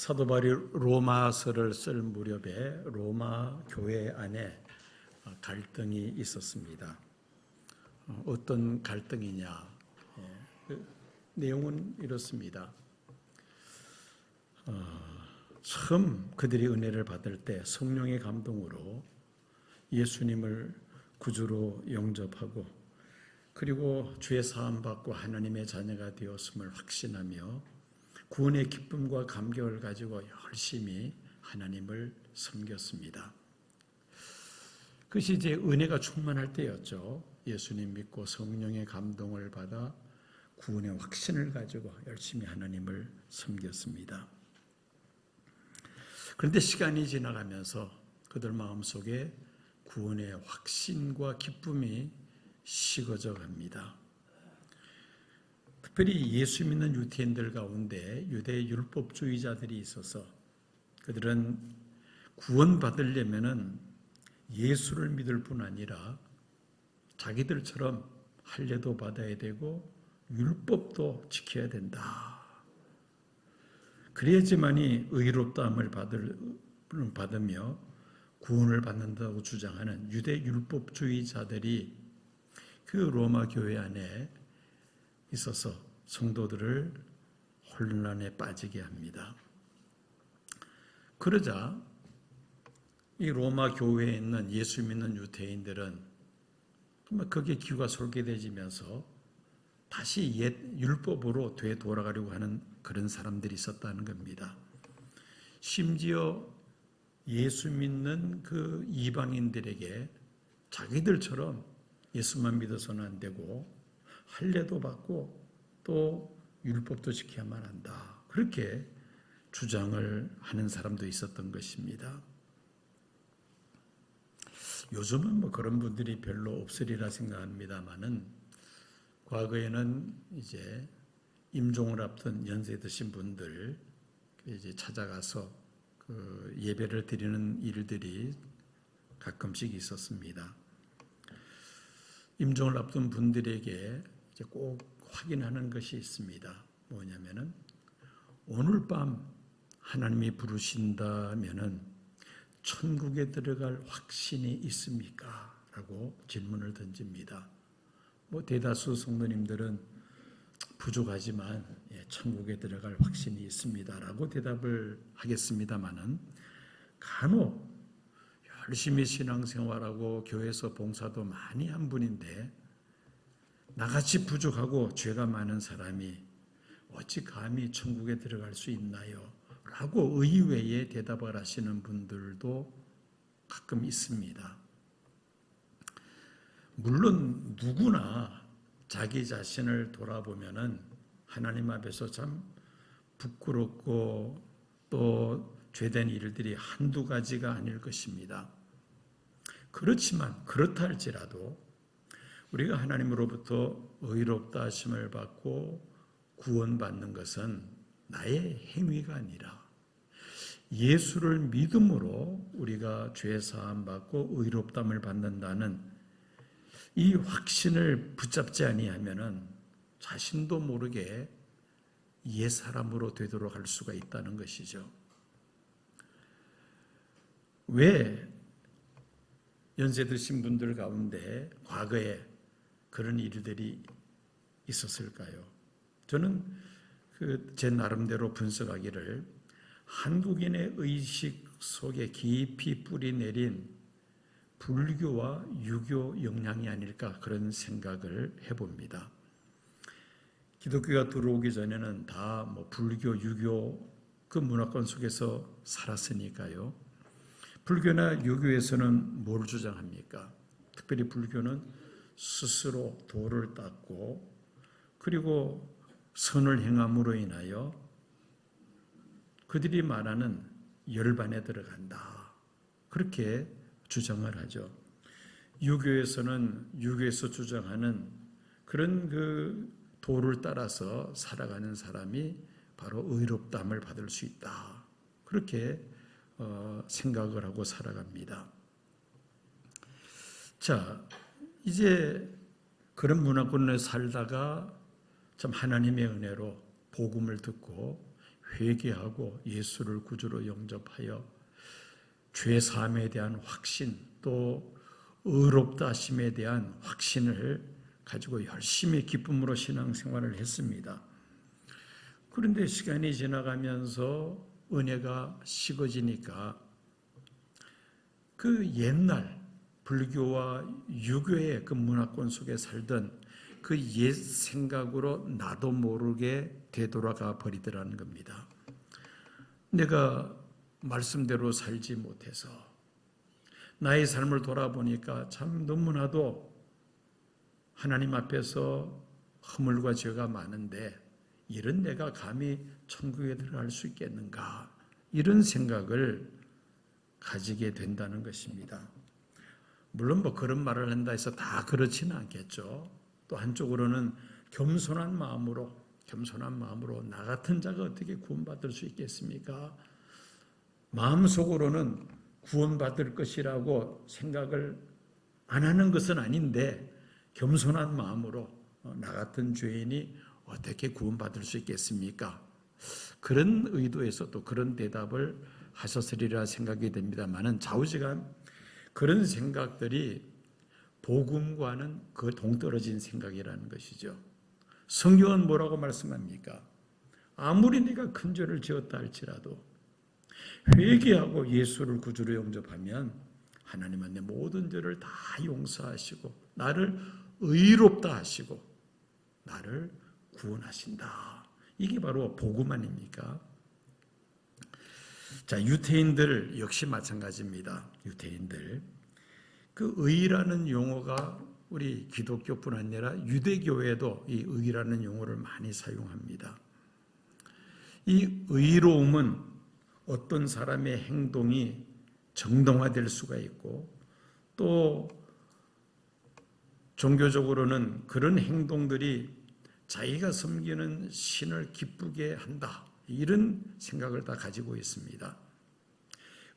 사도 바울이 로마서를 쓸 무렵에 로마 교회 안에 갈등이 있었습니다. 어떤 갈등이냐? 그 내용은 이렇습니다. 처음 그들이 은혜를 받을 때 성령의 감동으로 예수님을 구주로 영접하고 그리고 죄 사함 받고 하나님의 자녀가 되었음을 확신하며 구원의 기쁨과 감격을 가지고 열심히 하나님을 섬겼습니다. 그것이 이제 은혜가 충만할 때였죠. 예수님 믿고 성령의 감동을 받아 구원의 확신을 가지고 열심히 하나님을 섬겼습니다. 그런데 시간이 지나가면서 그들 마음속에 구원의 확신과 기쁨이 식어져 갑니다. 특별히 예수 믿는 유대인들 가운데 유대 율법주의자들이 있어서 그들은 구원받으려면은 예수를 믿을 뿐 아니라 자기들처럼 할례도 받아야 되고 율법도 지켜야 된다. 그래야지만이 의롭다함을 받으며 구원을 받는다고 주장하는 유대 율법주의자들이 그 로마 교회 안에 있어서 성도들을 혼란에 빠지게 합니다. 그러자 이 로마 교회에 있는 예수 믿는 유대인들은 거기에 귀가 솔깃해지면서 다시 옛 율법으로 되돌아가려고 하는 그런 사람들이 있었다는 겁니다. 심지어 예수 믿는 그 이방인들에게 자기들처럼 예수만 믿어서는 안 되고 할례도 받고 또 율법도 지켜야만 한다. 그렇게 주장을 하는 사람도 있었던 것입니다. 요즘은 뭐 그런 분들이 별로 없으리라 생각합니다만은 과거에는 이제 임종을 앞둔 연세 드신 분들 이제 찾아가서 그 예배를 드리는 일들이 가끔씩 있었습니다. 임종을 앞둔 분들에게 이제 꼭 확인하는 것이 있습니다. 뭐냐면은 오늘 밤 하나님이 부르신다면은 천국에 들어갈 확신이 있습니까? 라고 질문을 던집니다. 뭐 대다수 성도님들은 부족하지만 천국에 들어갈 확신이 있습니다. 라고 대답을 하겠습니다만은 간혹 열심히 신앙생활하고 교회에서 봉사도 많이 한 분인데 나같이 부족하고 죄가 많은 사람이 어찌 감히 천국에 들어갈 수 있나요? 라고 의외의 대답을 하시는 분들도 가끔 있습니다. 물론 누구나 자기 자신을 돌아보면은 하나님 앞에서 참 부끄럽고 또 죄된 일들이 한두 가지가 아닐 것입니다. 그렇지만 그렇다 할지라도 우리가 하나님으로부터 의롭다 하심을 받고 구원받는 것은 나의 행위가 아니라 예수를 믿음으로 우리가 죄 사함 받고 의롭다함을 받는다는 이 확신을 붙잡지 아니하면은 자신도 모르게 옛 사람으로 되도록 할 수가 있다는 것이죠. 왜 연세 드신 분들 가운데 과거에 그런 일들이 있었을까요? 저는 제 나름대로 분석하기를 한국인의 의식 속에 깊이 뿌리 내린 불교와 유교 영향이 아닐까 그런 생각을 해봅니다. 기독교가 들어오기 전에는 다 불교, 유교 그 문화권 속에서 살았으니까요. 불교나 유교에서는 뭘 주장합니까? 특별히 불교는 스스로 도를 닦고 그리고 선을 행함으로 인하여 그들이 말하는 열반에 들어간다. 그렇게 주장을 하죠. 유교에서는 유교에서 주장하는 그런 그 도를 따라서 살아가는 사람이 바로 의롭다함을 받을 수 있다. 그렇게 생각을 하고 살아갑니다. 자, 이제 그런 문화권에 살다가 참 하나님의 은혜로 복음을 듣고 회개하고 예수를 구주로 영접하여 죄 사함에 대한 확신, 또 의롭다 하심에 대한 확신을 가지고 열심히 기쁨으로 신앙생활을 했습니다. 그런데 시간이 지나가면서 은혜가 식어지니까 그 옛날 불교와 유교의 그 문화권 속에 살던 그 옛 생각으로 나도 모르게 되돌아가 버리더라는 겁니다. 내가 말씀대로 살지 못해서 나의 삶을 돌아보니까 참 너무나도 하나님 앞에서 허물과 죄가 많은데 이런 내가 감히 천국에 들어갈 수 있겠는가, 이런 생각을 가지게 된다는 것입니다. 물론 그런 말을 한다 해서 다 그렇지는 않겠죠. 또 한쪽으로는 겸손한 마음으로 나 같은 자가 어떻게 구원받을 수 있겠습니까? 마음속으로는 구원받을 것이라고 생각을 안 하는 것은 아닌데 겸손한 마음으로 나 같은 죄인이 어떻게 구원받을 수 있겠습니까? 그런 의도에서 또 그런 대답을 하셨으리라 생각이 됩니다만은 좌우지간 그런 생각들이 복음과는 그 동떨어진 생각이라는 것이죠. 성경은 뭐라고 말씀합니까? 아무리 내가 큰 죄를 지었다 할지라도 회개하고 예수를 구주로 영접하면 하나님은 내 모든 죄를 다 용서하시고 나를 의롭다 하시고 나를 구원하신다. 이게 바로 복음 아닙니까? 자, 유태인들 역시 마찬가지입니다. 유태인들. 그 의라는 용어가 우리 기독교뿐 아니라 유대교에도 이 의라는 용어를 많이 사용합니다. 이 의로움은 어떤 사람의 행동이 정당화될 수가 있고 또 종교적으로는 그런 행동들이 자기가 섬기는 신을 기쁘게 한다, 이런 생각을 다 가지고 있습니다.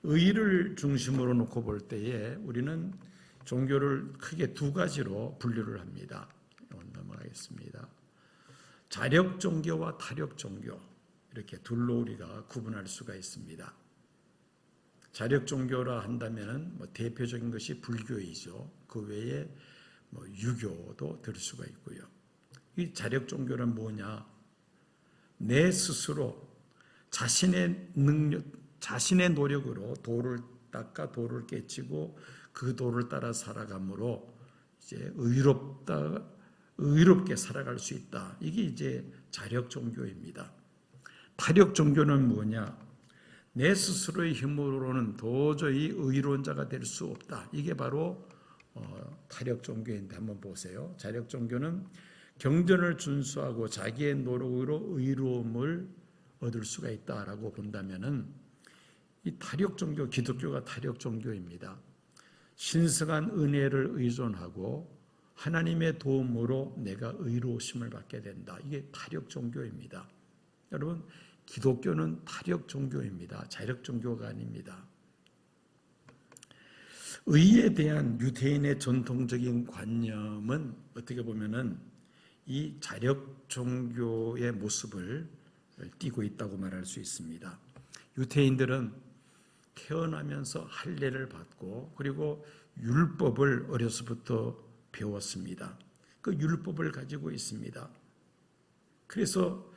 의를 중심으로 놓고 볼 때에 우리는 종교를 크게 두 가지로 분류를 합니다. 넘어가겠습니다. 자력 종교와 타력 종교, 이렇게 둘로 우리가 구분할 수가 있습니다. 자력 종교라 한다면 대표적인 것이 불교이죠. 그 외에 유교도 들 수가 있고요. 이 자력 종교는 뭐냐? 내 스스로 자신의 능력, 자신의 노력으로 돌을 닦아 돌을 깨치고 그 돌을 따라 살아감으로 이제 의롭게 살아갈 수 있다. 이게 이제 자력 종교입니다. 타력 종교는 뭐냐? 내 스스로의 힘으로는 도저히 의로운 자가 될 수 없다. 이게 바로 타력 종교인데 한번 보세요. 자력 종교는 경전을 준수하고 자기의 노력으로 의로움을 얻을 수가 있다라고 본다면은 이 타력 종교, 기독교가 타력 종교입니다. 신성한 은혜를 의존하고 하나님의 도움으로 내가 의로우심을 받게 된다. 이게 타력 종교입니다. 여러분, 기독교는 타력 종교입니다. 자력 종교가 아닙니다. 의에 대한 유대인의 전통적인 관념은 어떻게 보면은 이 자력 종교의 모습을 띠고 있다고 말할 수 있습니다. 유대인들은 태어나면서 할례를 받고 그리고 율법을 어려서부터 배웠습니다. 그 율법을 가지고 있습니다. 그래서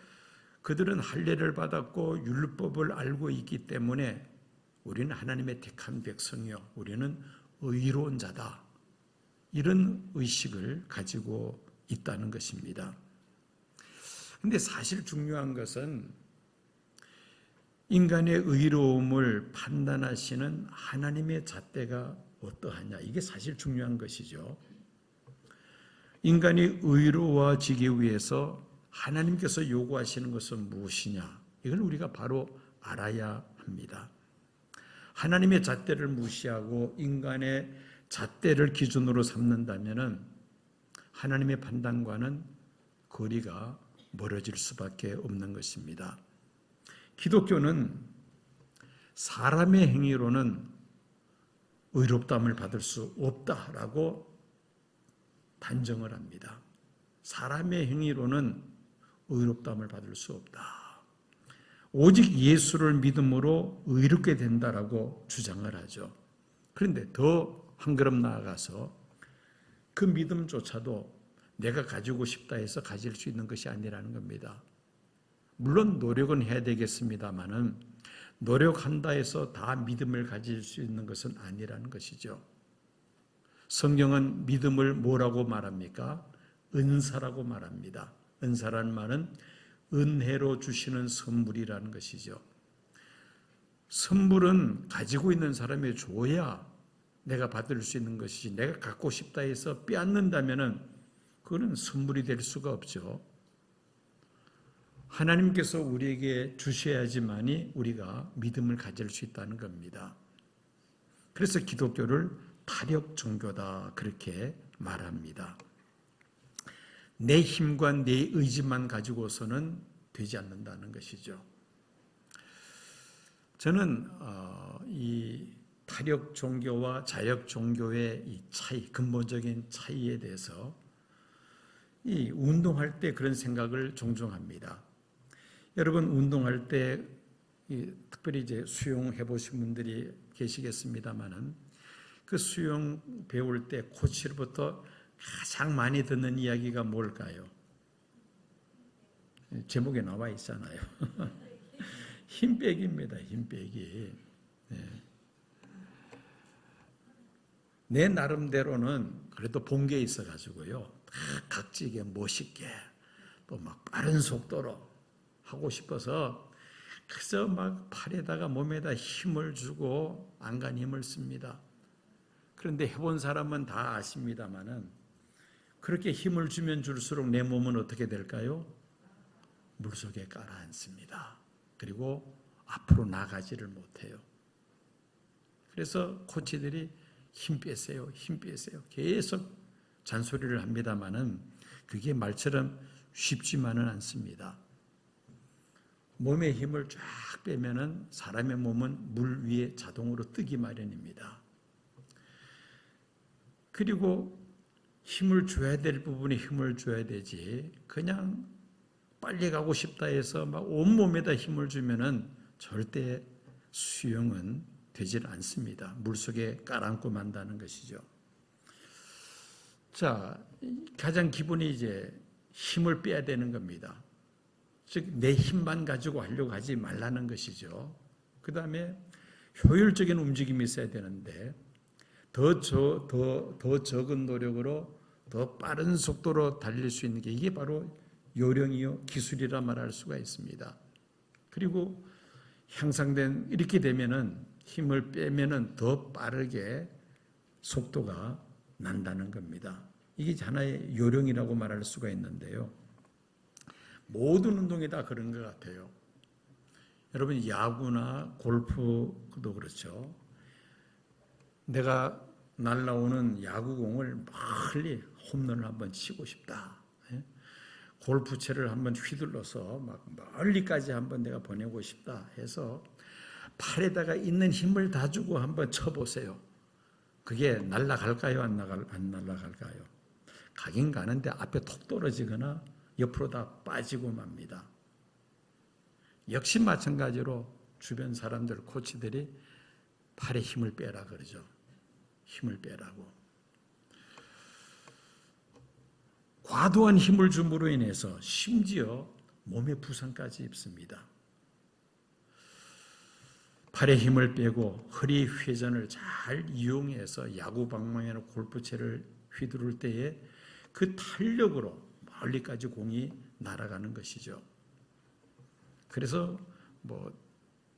그들은 할례를 받았고 율법을 알고 있기 때문에 우리는 하나님의 택한 백성이요, 우리는 의로운 자다, 이런 의식을 가지고 있다는 것입니다. 그런데 사실 중요한 것은 인간의 의로움을 판단하시는 하나님의 잣대가 어떠하냐, 이게 사실 중요한 것이죠. 인간이 의로워지기 위해서 하나님께서 요구하시는 것은 무엇이냐, 이걸 우리가 바로 알아야 합니다. 하나님의 잣대를 무시하고 인간의 잣대를 기준으로 삼는다면 하나님의 판단과는 거리가 멀어질 수밖에 없는 것입니다. 기독교는 사람의 행위로는 의롭다함을 받을 수 없다라고 단정을 합니다. 사람의 행위로는 의롭다함을 받을 수 없다. 오직 예수를 믿음으로 의롭게 된다라고 주장을 하죠. 그런데 더 한 걸음 나아가서 그 믿음조차도 내가 가지고 싶다 해서 가질 수 있는 것이 아니라는 겁니다. 물론 노력은 해야 되겠습니다만은 노력한다 해서 다 믿음을 가질 수 있는 것은 아니라는 것이죠. 성경은 믿음을 뭐라고 말합니까? 은사라고 말합니다. 은사라는 말은 은혜로 주시는 선물이라는 것이죠. 선물은 가지고 있는 사람이 줘야 내가 받을 수 있는 것이지, 내가 갖고 싶다 해서 빼앗는다면은 그거는 선물이 될 수가 없죠. 하나님께서 우리에게 주셔야지만이 우리가 믿음을 가질 수 있다는 겁니다. 그래서 기독교를 타력 종교다 그렇게 말합니다. 내 힘과 내 의지만 가지고서는 되지 않는다는 것이죠. 저는 이 타력 종교와 자력 종교의 이 차이, 근본적인 차이에 대해서 이 운동할 때 그런 생각을 종종 합니다. 여러분 운동할 때 특별히 이제 수영해 보신 분들이 계시겠습니다만은 그 수영 배울 때 코치로부터 가장 많이 듣는 이야기가 뭘까요? 제목에 나와 있잖아요. 힘 빼기입니다. 힘 빼기. 내 나름대로는 그래도 본 게 있어가지고요. 각지게 멋있게 또 막 빠른 속도로 하고 싶어서 그래서 막 팔에다가 몸에다 힘을 주고 안간 힘을 씁니다. 그런데 해본 사람은 다 아십니다만은 그렇게 힘을 주면 줄수록 내 몸은 어떻게 될까요? 물속에 가라앉습니다. 그리고 앞으로 나가지를 못해요. 그래서 코치들이 힘 빼세요, 힘 빼세요. 계속 잔소리를 합니다만은 그게 말처럼 쉽지만은 않습니다. 몸의 힘을 쫙 빼면은 사람의 몸은 물 위에 자동으로 뜨기 마련입니다. 그리고 힘을 줘야 될 부분에 힘을 줘야 되지, 그냥 빨리 가고 싶다 해서 막 온몸에다 힘을 주면은 절대 수영은 되질 않습니다. 물속에 깔아앉고 만다는 것이죠. 자, 가장 기본이 이제 힘을 빼야 되는 겁니다. 즉, 내 힘만 가지고 하려고 하지 말라는 것이죠. 그 다음에 효율적인 움직임이 있어야 되는데, 더 적은 노력으로 더 빠른 속도로 달릴 수 있는 게 이게 바로 요령이요, 기술이라 말할 수가 있습니다. 그리고 향상된, 이렇게 되면은 힘을 빼면은 더 빠르게 속도가 난다는 겁니다. 이게 하나의 요령이라고 말할 수가 있는데요. 모든 운동이 다 그런 것 같아요. 여러분 야구나 골프도 그렇죠. 내가 날아오는 야구공을 멀리 홈런을 한번 치고 싶다. 골프채를 한번 휘둘러서 막 멀리까지 한번 내가 보내고 싶다 해서 팔에다가 있는 힘을 다 주고 한번 쳐보세요. 그게 날아갈까요? 안 날아갈까요? 가긴 가는데 앞에 톡 떨어지거나 옆으로 다 빠지고 맙니다. 역시 마찬가지로 주변 사람들, 코치들이 팔에 힘을 빼라 그러죠. 힘을 빼라고. 과도한 힘을 줌으로 인해서 심지어 몸에 부상까지 입습니다. 팔에 힘을 빼고 허리 회전을 잘 이용해서 야구 방망이나 골프채를 휘두를 때에 그 탄력으로 멀리까지 공이 날아가는 것이죠. 그래서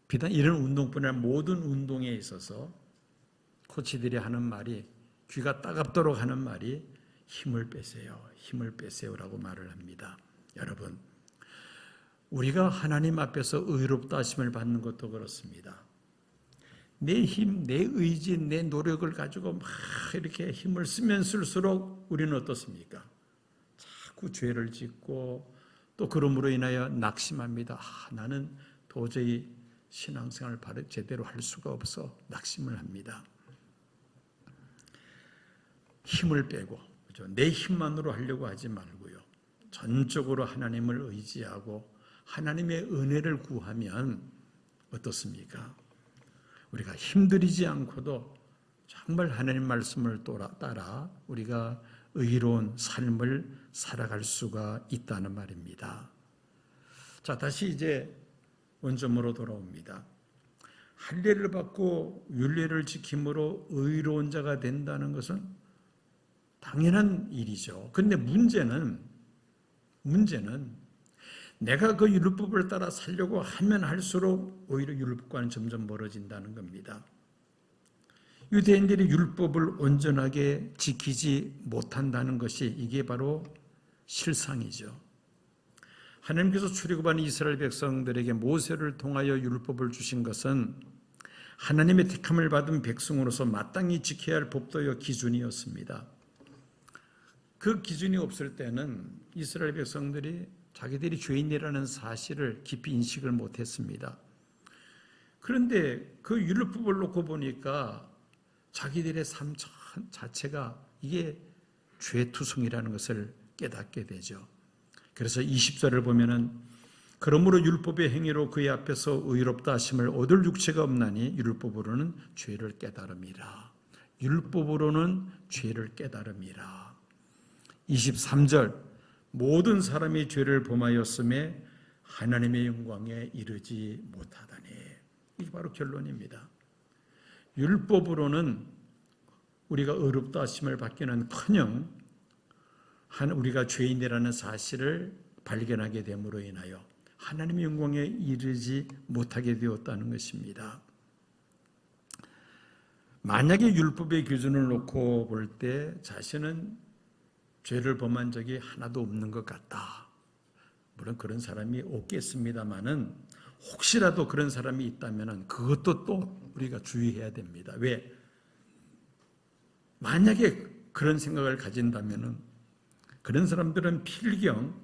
비단 이런 운동뿐 아니라 모든 운동에 있어서 코치들이 하는 말이, 귀가 따갑도록 하는 말이 힘을 빼세요, 힘을 빼세요라고 말을 합니다. 여러분, 우리가 하나님 앞에서 의롭다 하심을 받는 것도 그렇습니다. 내 힘, 내 의지, 내 노력을 가지고 막 이렇게 힘을 쓰면 쓸수록 우리는 어떻습니까? 자꾸 죄를 짓고 또 그러므로 인하여 낙심합니다. 나는 도저히 신앙생활을 제대로 할 수가 없어 낙심을 합니다. 힘을 빼고, 그렇죠? 내 힘만으로 하려고 하지 말고요. 전적으로 하나님을 의지하고 하나님의 은혜를 구하면 어떻습니까? 우리가 힘들이지 않고도 정말 하나님 말씀을 따라 우리가 의로운 삶을 살아갈 수가 있다는 말입니다. 자, 다시 이제 원점으로 돌아옵니다. 할례를 받고 율례를 지킴으로 의로운 자가 된다는 것은 당연한 일이죠. 그런데 문제는 내가 그 율법을 따라 살려고 하면 할수록 오히려 율법과는 점점 멀어진다는 겁니다. 유대인들이 율법을 온전하게 지키지 못한다는 것이 이게 바로 실상이죠. 하나님께서 출애굽한 이스라엘 백성들에게 모세를 통하여 율법을 주신 것은 하나님의 택함을 받은 백성으로서 마땅히 지켜야 할 법도요 기준이었습니다. 그 기준이 없을 때는 이스라엘 백성들이 자기들이 죄인이라는 사실을 깊이 인식을 못했습니다. 그런데 그 율법을 놓고 보니까 자기들의 삶 자체가 이게 죄투성이라는 것을 깨닫게 되죠. 그래서 20절을 보면은 그러므로 율법의 행위로 그의 앞에서 의롭다 하심을 얻을 육체가 없나니 율법으로는 죄를 깨달음이라. 율법으로는 죄를 깨달음이라. 23절 모든 사람이 죄를 범하였음에 하나님의 영광에 이르지 못하다니. 이게 바로 결론입니다. 율법으로는 우리가 의롭다 하심을 받기는커녕 우리가 죄인이라는 사실을 발견하게 됨으로 인하여 하나님의 영광에 이르지 못하게 되었다는 것입니다. 만약에 율법의 기준을 놓고 볼 때 자신은 죄를 범한 적이 하나도 없는 것 같다. 물론 그런 사람이 없겠습니다마는 혹시라도 그런 사람이 있다면 그것도 또 우리가 주의해야 됩니다. 왜? 만약에 그런 생각을 가진다면 그런 사람들은 필경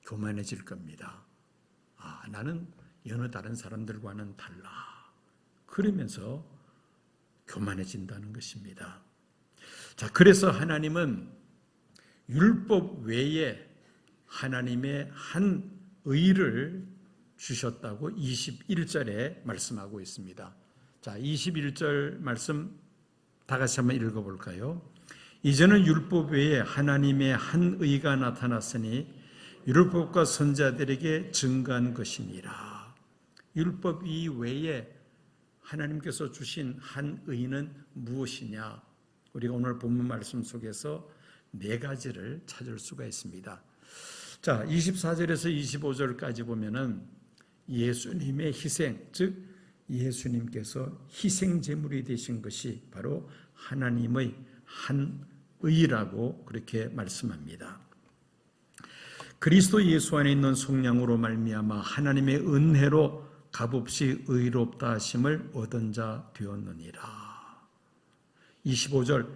교만해질 겁니다. 나는 여느 다른 사람들과는 달라. 그러면서 교만해진다는 것입니다. 자, 그래서 하나님은 율법 외에 하나님의 한 의를 주셨다고 21절에 말씀하고 있습니다. 자, 21절 말씀 다 같이 한번 읽어볼까요? 이제는 율법 외에 하나님의 한 의가 나타났으니 율법과 선지자들에게 증거한 것이니라. 율법 이외에 하나님께서 주신 한 의는 무엇이냐? 우리가 오늘 본문 말씀 속에서 네 가지를 찾을 수가 있습니다. 자, 24절에서 25절까지 보면은 예수님의 희생, 즉 예수님께서 희생 제물이 되신 것이 바로 하나님의 한 의라고 그렇게 말씀합니다. 그리스도 예수 안에 있는 속량으로 말미암아 하나님의 은혜로 값없이 의롭다 하심을 얻은 자 되었느니라. 25절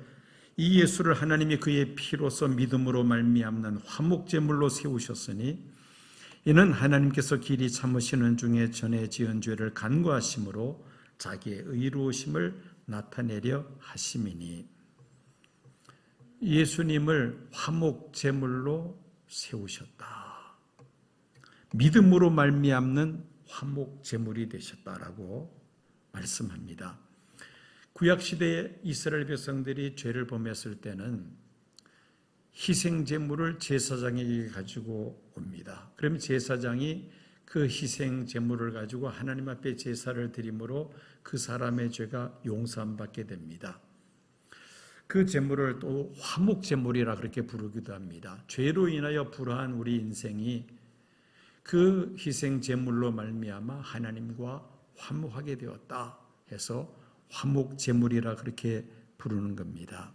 이 예수를 하나님이 그의 피로서 믿음으로 말미암는 화목제물로 세우셨으니 이는 하나님께서 길이 참으시는 중에 전에 지은 죄를 간구하심으로 자기의 의로우심을 나타내려 하심이니. 예수님을 화목제물로 세우셨다. 믿음으로 말미암는 화목제물이 되셨다라고 말씀합니다. 구약시대에 이스라엘 백성들이 죄를 범했을 때는 희생제물을 제사장에게 가지고 옵니다. 그러면 제사장이 그 희생제물을 가지고 하나님 앞에 제사를 드림으로 그 사람의 죄가 용서받게 됩니다. 그 제물을 또 화목제물이라 그렇게 부르기도 합니다. 죄로 인하여 불화한 우리 인생이 그 희생제물로 말미암아 하나님과 화목하게 되었다 해서 화목제물이라 그렇게 부르는 겁니다.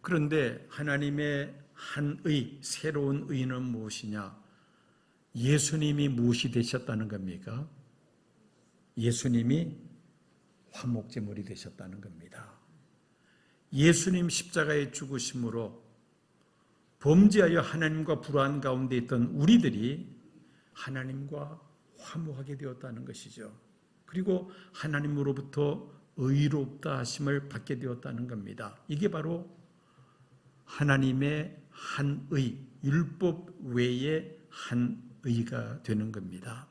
그런데 하나님의 한 의, 새로운 의는 무엇이냐? 예수님이 무엇이 되셨다는 겁니까? 예수님이 화목제물이 되셨다는 겁니다. 예수님 십자가의 죽으심으로 범죄하여 하나님과 불화한 가운데 있던 우리들이 하나님과 화목하게 되었다는 것이죠. 그리고 하나님으로부터 의롭다 하심을 받게 되었다는 겁니다. 이게 바로 하나님의 한 의, 율법 외의 한 의가 되는 겁니다.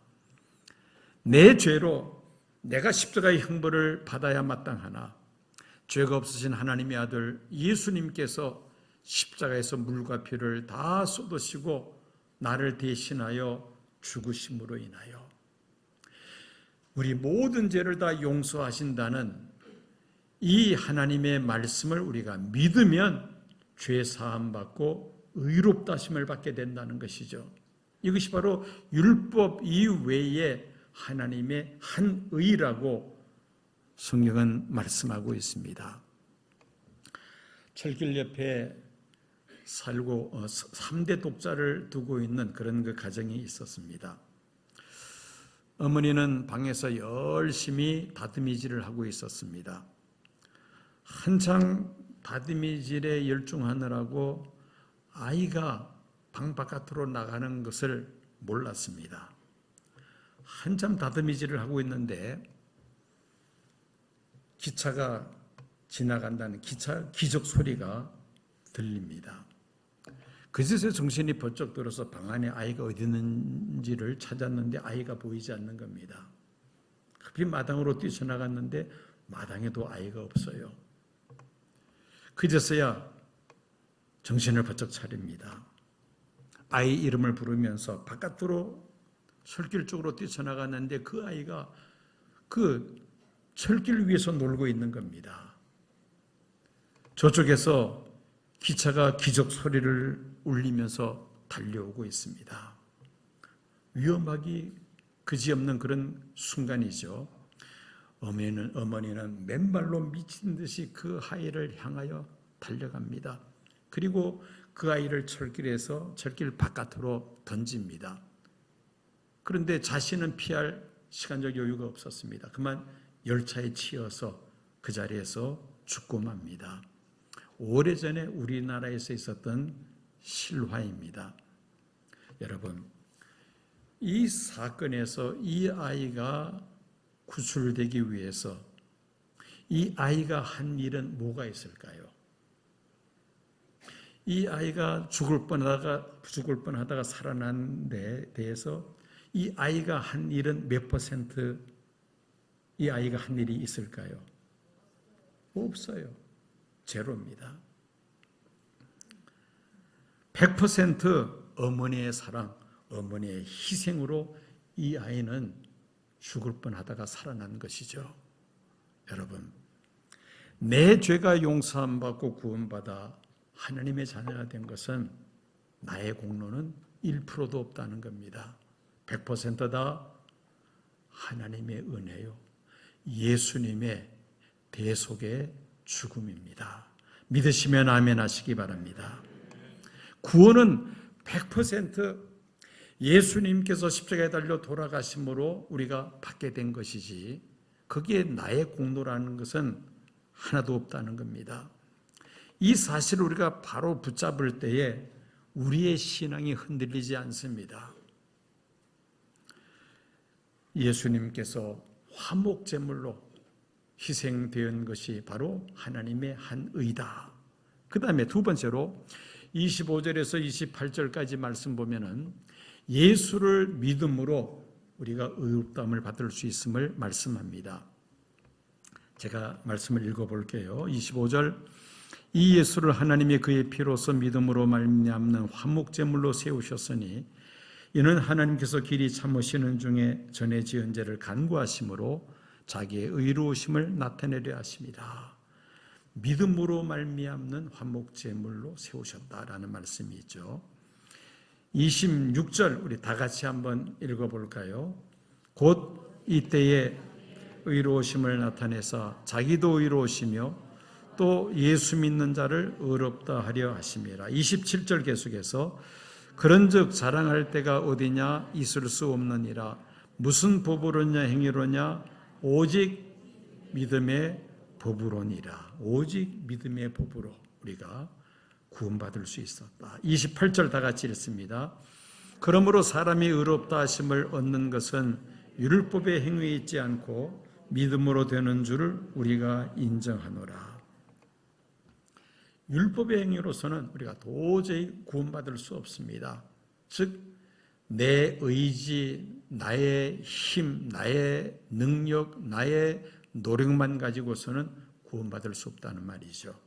내 죄로 내가 십자가의 형벌을 받아야 마땅하나 죄가 없으신 하나님의 아들 예수님께서 십자가에서 물과 피를 다 쏟으시고 나를 대신하여 죽으심으로 인하여 우리 모든 죄를 다 용서하신다는 이 하나님의 말씀을 우리가 믿으면 죄 사함 받고 의롭다 하심을 받게 된다는 것이죠. 이것이 바로 율법 이외에 하나님의 한 의라고 성경은 말씀하고 있습니다. 철길 옆에 살고 3대 독자를 두고 있는 그런 그 가정이 있었습니다. 어머니는 방에서 열심히 다듬이질을 하고 있었습니다. 한창 다듬이질에 열중하느라고 아이가 방 바깥으로 나가는 것을 몰랐습니다. 한참 다듬이질을 하고 있는데 기차가 지나간다는 기적 소리가 들립니다. 그제서 정신이 번쩍 들어서 방 안에 아이가 어디 있는지를 찾았는데 아이가 보이지 않는 겁니다. 급히 마당으로 뛰쳐나갔는데 마당에도 아이가 없어요. 그제서야 정신을 번쩍 차립니다. 아이 이름을 부르면서 바깥으로 철길 쪽으로 뛰쳐나갔는데 그 아이가 그 철길 위에서 놀고 있는 겁니다. 저쪽에서 기차가 기적 소리를 울리면서 달려오고 있습니다. 위험하기 그지없는 그런 순간이죠. 어머니는 맨발로 미친 듯이 그 아이를 향하여 달려갑니다. 그리고 그 아이를 철길 바깥으로 던집니다. 그런데 자신은 피할 시간적 여유가 없었습니다. 그만 열차에 치여서 그 자리에서 죽고 맙니다. 오래전에 우리나라에서 있었던 실화입니다. 여러분, 이 사건에서 이 아이가 구출되기 위해서 이 아이가 한 일은 뭐가 있을까요? 이 아이가 죽을 뻔하다가 살아난 데 대해서 이 아이가 한 일은 몇 퍼센트 이 아이가 한 일이 있을까요? 없어요. 제로입니다. 100% 어머니의 사랑, 어머니의 희생으로 이 아이는 죽을 뻔하다가 살아난 것이죠. 여러분, 내 죄가 용서함 받고 구원받아 하나님의 자녀가 된 것은 나의 공로는 1%도 없다는 겁니다. 100%다 하나님의 은혜요. 예수님의 대속의 죽음입니다. 믿으시면 아멘 하시기 바랍니다. 구원은 100% 예수님께서 십자가에 달려 돌아가심으로 우리가 받게 된 것이지 거기에 나의 공로라는 것은 하나도 없다는 겁니다. 이 사실을 우리가 바로 붙잡을 때에 우리의 신앙이 흔들리지 않습니다. 예수님께서 화목제물로 희생된 것이 바로 하나님의 한 의다. 그 다음에 두 번째로 25절에서 28절까지 말씀 보면은 예수를 믿음으로 우리가 의롭다함을 받을 수 있음을 말씀합니다. 제가 말씀을 읽어볼게요. 25절, 이 예수를 하나님이 그의 피로서 믿음으로 말미암는 화목제물로 세우셨으니 이는 하나님께서 길이 참으시는 중에 전에 지은 죄를 간구하심으로 자기의 의로우심을 나타내려 하십니다. 믿음으로 말미암는 화목제물로 세우셨다라는 말씀이 있죠. 26절 우리 다 같이 한번 읽어볼까요? 곧 이때에 의로우심을 나타내사 자기도 의로우시며 또 예수 믿는 자를 의롭다 하려 하심이라. 27절 계속해서 그런즉 자랑할 때가 어디냐 있을 수 없느니라. 무슨 법으로냐 행위로냐 오직 믿음의 법으로니라. 오직 믿음의 법으로 우리가 구원받을 수 있었다. 28절 다 같이 읽습니다. 그러므로 사람이 의롭다 하심을 얻는 것은 율법의 행위에 있지 않고 믿음으로 되는 줄을 우리가 인정하노라. 율법의 행위로서는 우리가 도저히 구원받을 수 없습니다. 즉 내 의지, 나의 힘, 나의 능력, 나의 노력만 가지고서는 구원받을 수 없다는 말이죠.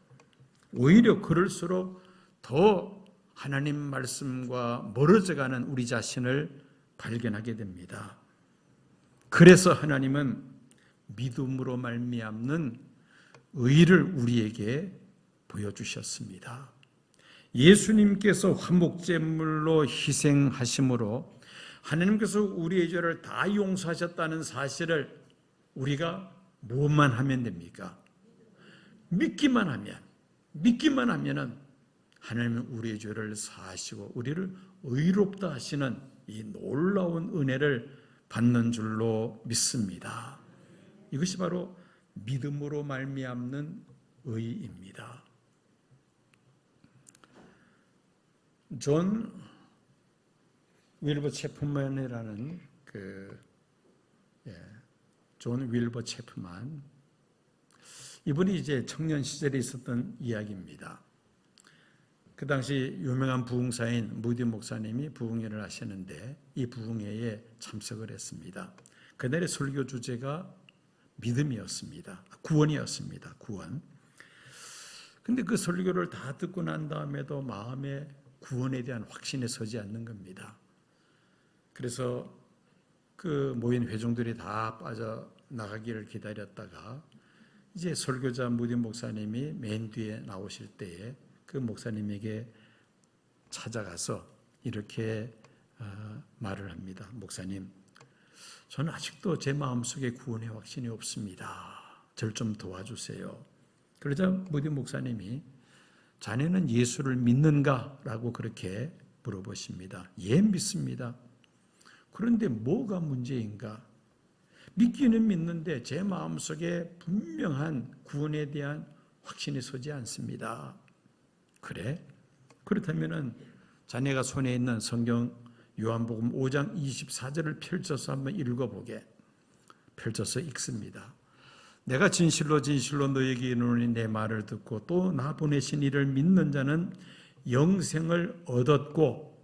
오히려 그럴수록 더 하나님 말씀과 멀어져가는 우리 자신을 발견하게 됩니다. 그래서 하나님은 믿음으로 말미암는 의를 우리에게 보여주셨습니다. 예수님께서 화목제물로 희생하심으로 하나님께서 우리의 죄를 다 용서하셨다는 사실을 우리가 무엇만 하면 됩니까? 믿기만 하면은 하나님은 우리의 죄를 사하시고 우리를 의롭다 하시는 이 놀라운 은혜를 받는 줄로 믿습니다. 이것이 바로 믿음으로 말미암는 의입니다. 존 윌버 체프만이라는 존 윌버 체프만, 이분이 이제 청년 시절에 있었던 이야기입니다. 그 당시 유명한 부흥사인 무디 목사님이 부흥회를 하시는데 이 부흥회에 참석을 했습니다. 그날의 설교 주제가 믿음이었습니다. 구원이었습니다. 구원. 근데 그 설교를 다 듣고 난 다음에도 마음에 구원에 대한 확신이 서지 않는 겁니다. 그래서 그 모인 회중들이 다 빠져나가기를 기다렸다가 이제 설교자 무디 목사님이 맨 뒤에 나오실 때에 그 목사님에게 찾아가서 이렇게 말을 합니다. 목사님, 저는 아직도 제 마음속에 구원의 확신이 없습니다. 저를 좀 도와주세요. 그러자 무디 목사님이 자네는 예수를 믿는가? 라고 그렇게 물어보십니다. 예, 믿습니다. 그런데 뭐가 문제인가? 믿기는 믿는데 제 마음속에 분명한 구원에 대한 확신이 서지 않습니다. 그래? 그렇다면 자네가 손에 있는 성경 요한복음 5장 24절을 펼쳐서 한번 읽어보게. 펼쳐서 읽습니다. 내가 진실로 진실로 너에게 이르노니 내 말을 듣고 또 나 보내신 이를 믿는 자는 영생을 얻었고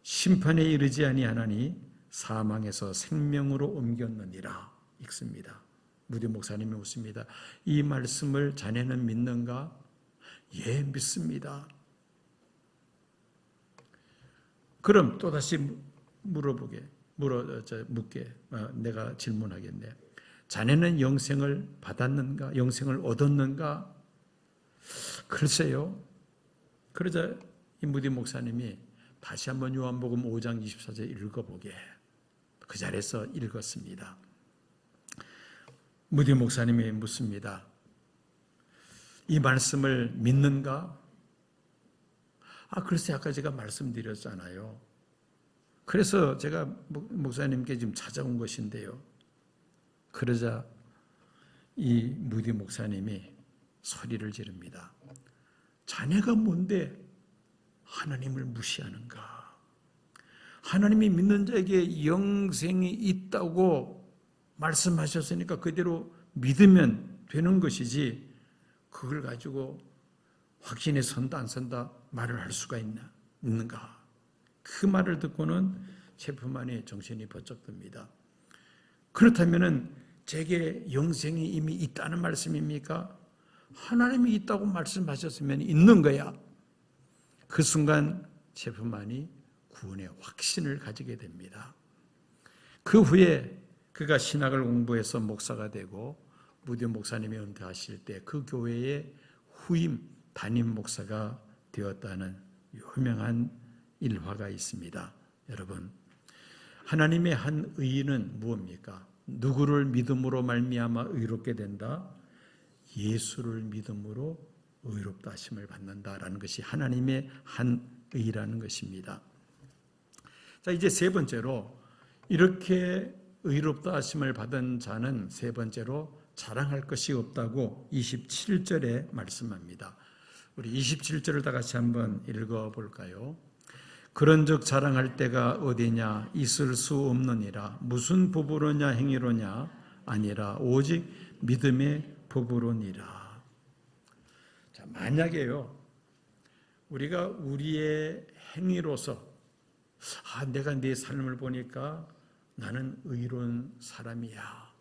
심판에 이르지 아니하나니 사망에서 생명으로 옮겼느니라. 읽습니다. 무디 목사님이 묻습니다. 이 말씀을 자네는 믿는가? 예, 믿습니다. 그럼 또다시 묻게, 내가 질문하겠네. 자네는 영생을 받았는가? 영생을 얻었는가? 글쎄요. 그러자 이 무디 목사님이 다시 한번 요한복음 5장 24절 읽어보게. 그 자리에서 읽었습니다. 무디 목사님이 묻습니다. 이 말씀을 믿는가? 글쎄 아까 제가 말씀드렸잖아요. 그래서 제가 목사님께 지금 찾아온 것인데요. 그러자 이 무디 목사님이 소리를 지릅니다. 자네가 뭔데 하나님을 무시하는가? 하나님이 믿는 자에게 영생이 있다고 말씀하셨으니까 그대로 믿으면 되는 것이지 그걸 가지고 확신에 선다 안 선다 말을 할 수가 있는가? 그 말을 듣고는 체프만이 정신이 번쩍 듭니다. 그렇다면 제게 영생이 이미 있다는 말씀입니까? 하나님이 있다고 말씀하셨으면 있는 거야. 그 순간 체프만이 구원의 확신을 가지게 됩니다. 그 후에 그가 신학을 공부해서 목사가 되고 무디 목사님이 은퇴하실 때 그 교회의 후임 담임 목사가 되었다는 유명한 일화가 있습니다. 여러분, 하나님의 한 의인은 무엇입니까? 누구를 믿음으로 말미암아 의롭게 된다? 예수를 믿음으로 의롭다 하심을 받는다라는 것이 하나님의 한 의라는 것입니다. 자, 이제 세 번째로 이렇게 의롭다 하심을 받은 자는 세 번째로 자랑할 것이 없다고 27절에 말씀합니다. 우리 27절을 다 같이 한번 읽어볼까요? 그런즉 자랑할 때가 어디냐? 있을 수 없느니라. 무슨 법으로냐 행위로냐? 아니라 오직 믿음의 법으로니라. 자, 만약에요 우리가 우리의 행위로서 내가 네 삶을 보니까 나는 의로운 사람이야.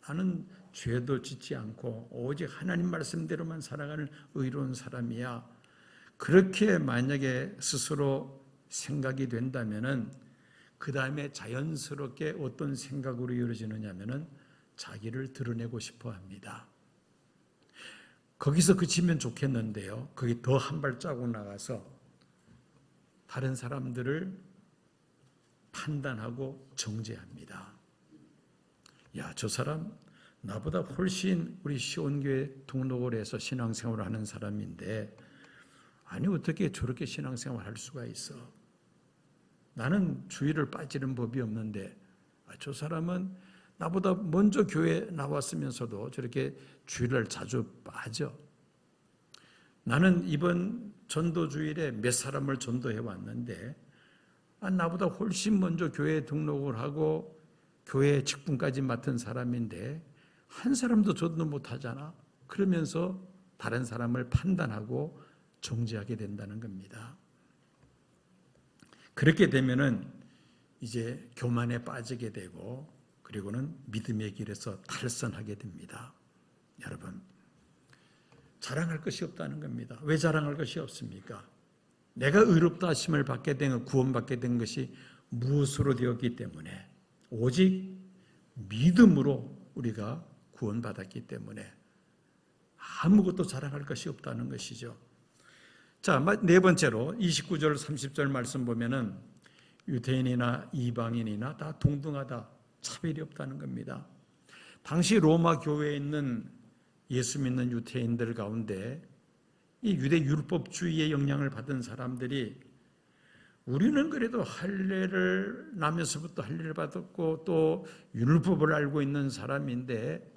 나는 죄도 짓지 않고 오직 하나님 말씀대로만 살아가는 의로운 사람이야. 그렇게 만약에 스스로 생각이 된다면은 그 다음에 자연스럽게 어떤 생각으로 이루어지느냐면은 자기를 드러내고 싶어 합니다. 거기서 그치면 좋겠는데요. 거기 더 한 발자국 나가서 다른 사람들을 판단하고 정죄합니다. 야, 저 사람 나보다 훨씬 우리 시온교회 등록을 해서 신앙생활을 하는 사람인데 아니 어떻게 저렇게 신앙생활을 할 수가 있어? 나는 주일을 빠지는 법이 없는데 저 사람은 나보다 먼저 교회 나왔으면서도 저렇게 주일을 자주 빠져. 나는 이번 전도주일에 몇 사람을 전도해 왔는데 나보다 훨씬 먼저 교회에 등록을 하고 교회 직분까지 맡은 사람인데 한 사람도 전도 못하잖아. 그러면서 다른 사람을 판단하고 정죄하게 된다는 겁니다. 그렇게 되면은 이제 교만에 빠지게 되고 그리고는 믿음의 길에서 탈선하게 됩니다. 여러분, 자랑할 것이 없다는 겁니다. 왜 자랑할 것이 없습니까? 내가 의롭다 하심을 받게 된 구원받게 된 것이 무엇으로 되었기 때문에 오직 믿음으로 우리가 구원받았기 때문에 아무것도 자랑할 것이 없다는 것이죠. 자, 네 번째로 29절 30절 말씀 보면은 유대인이나 이방인이나 다 동등하다. 차별이 없다는 겁니다. 당시 로마 교회에 있는 예수 믿는 유대인들 가운데 이 유대 율법주의의 영향을 받은 사람들이 우리는 그래도 할례를 나면서부터 할례를 받았고 또 율법을 알고 있는 사람인데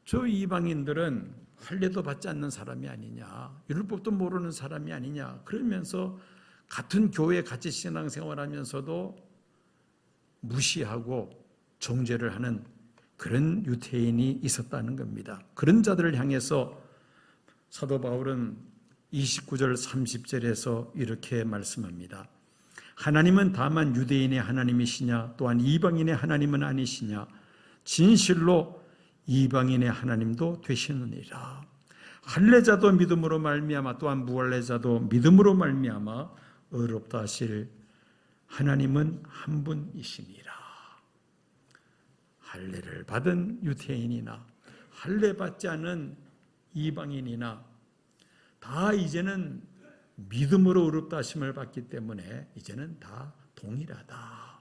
저 이방인들은 할례도 받지 않는 사람이 아니냐, 율법도 모르는 사람이 아니냐, 그러면서 같은 교회에 같이 신앙생활하면서도 무시하고 정죄를 하는 그런 유대인이 있었다는 겁니다. 그런 자들을 향해서 사도 바울은 29절 30절에서 이렇게 말씀합니다. 하나님은 다만 유대인의 하나님이시냐 또한 이방인의 하나님은 아니시냐, 진실로 이방인의 하나님도 되시느니라. 할례자도 믿음으로 말미암아 또한 무할례자도 믿음으로 말미암아 의롭다 하실 하나님은 한 분이시니라. 할례를 받은 유대인이나 할례 받지 않은 이방인이나 다 이제는 믿음으로 의롭다 하심을 받기 때문에 이제는 다 동일하다.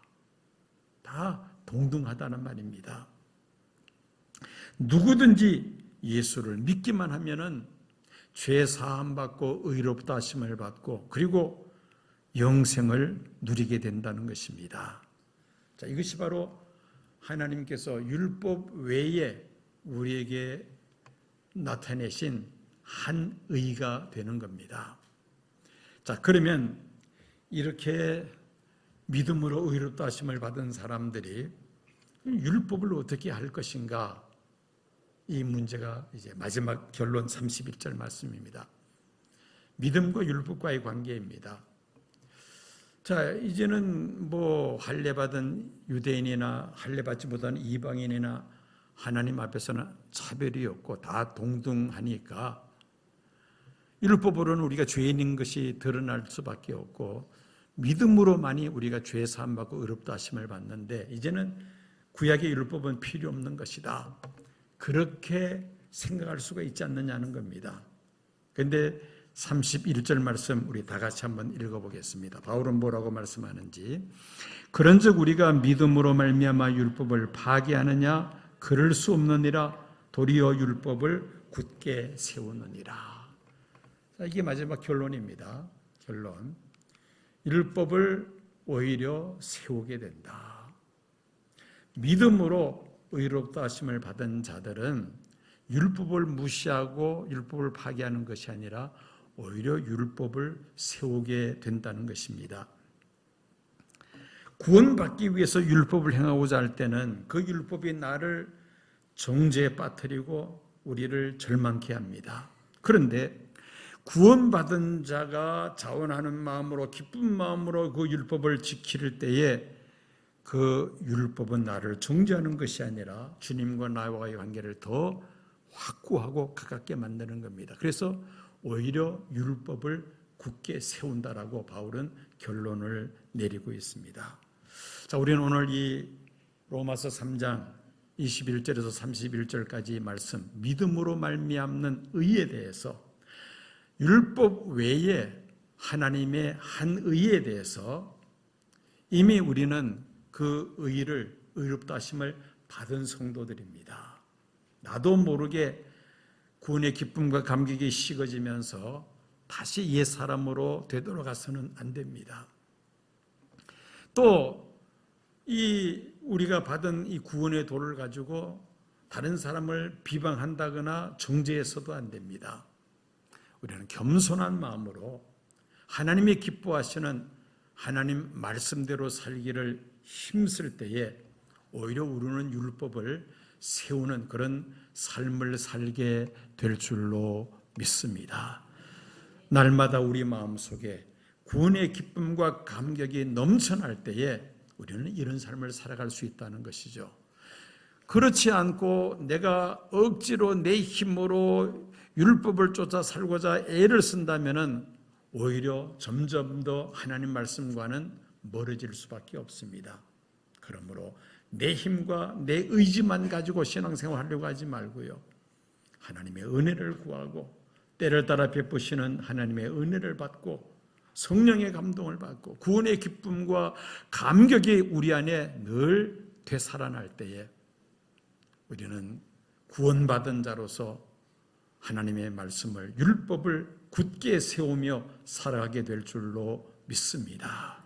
다 동등하다는 말입니다. 누구든지 예수를 믿기만 하면은 죄 사함 받고 의롭다 하심을 받고 그리고 영생을 누리게 된다는 것입니다. 자, 이것이 바로 하나님께서 율법 외에 우리에게 나타내신 한 의가 되는 겁니다. 자, 그러면 이렇게 믿음으로 의롭다 하심을 받은 사람들이 율법을 어떻게 할 것인가? 이 문제가 이제 마지막 결론 31절 말씀입니다. 믿음과 율법과의 관계입니다. 자, 이제는 할례 받은 유대인이나 할례 받지 못한 이방인이나 하나님 앞에서는 차별이 없고 다 동등하니까 율법으로는 우리가 죄인인 것이 드러날 수밖에 없고 믿음으로만이 우리가 죄 사함 받고 의롭다 하심을 받는데 이제는 구약의 율법은 필요 없는 것이다. 그렇게 생각할 수가 있지 않느냐는 겁니다. 그런데 31절 말씀 우리 다 같이 한번 읽어보겠습니다. 바울은 뭐라고 말씀하는지. 그런즉 우리가 믿음으로 말미암아 율법을 파괴하느냐? 그럴 수 없느니라. 도리어 율법을 굳게 세우느니라. 자, 이게 마지막 결론입니다. 결론. 율법을 오히려 세우게 된다. 믿음으로 의롭다 하심을 받은 자들은 율법을 무시하고 율법을 파괴하는 것이 아니라 오히려 율법을 세우게 된다는 것입니다. 구원받기 위해서 율법을 행하고자 할 때는 그 율법이 나를 정죄에 빠뜨리고 우리를 절망케 합니다. 그런데 구원받은 자가 자원하는 마음으로 기쁜 마음으로 그 율법을 지킬 때에 그 율법은 나를 정죄하는 것이 아니라 주님과 나와의 관계를 더 확고하고 가깝게 만드는 겁니다. 그래서 오히려 율법을 굳게 세운다라고 바울은 결론을 내리고 있습니다. 자, 우리는 오늘 이 로마서 3장 21절에서 31절까지 말씀, 믿음으로 말미암는 의에 대해서, 율법 외에 하나님의 한 의에 대해서 이미 우리는 그 의를, 의롭다 하심을 받은 성도들입니다. 나도 모르게 구원의 기쁨과 감격이 식어지면서 다시 옛 사람으로 되돌아가서는 안 됩니다. 또 이 우리가 받은 이 구원의 도를 가지고 다른 사람을 비방한다거나 정죄해서도 안 됩니다. 우리는 겸손한 마음으로 하나님이 기뻐하시는 하나님 말씀대로 살기를 힘쓸 때에 오히려 우리는 율법을 세우는 그런 삶을 살게 될 줄로 믿습니다. 날마다 우리 마음속에 구원의 기쁨과 감격이 넘쳐날 때에 우리는 이런 삶을 살아갈 수 있다는 것이죠. 그렇지 않고 내가 억지로 내 힘으로 율법을 쫓아 살고자 애를 쓴다면 오히려 점점 더 하나님 말씀과는 멀어질 수밖에 없습니다. 그러므로 내 힘과 내 의지만 가지고 신앙생활 하려고 하지 말고요, 하나님의 은혜를 구하고 때를 따라 베푸시는 하나님의 은혜를 받고 성령의 감동을 받고 구원의 기쁨과 감격이 우리 안에 늘 되살아날 때에 우리는 구원받은 자로서 하나님의 말씀을, 율법을 굳게 세우며 살아가게 될 줄로 믿습니다.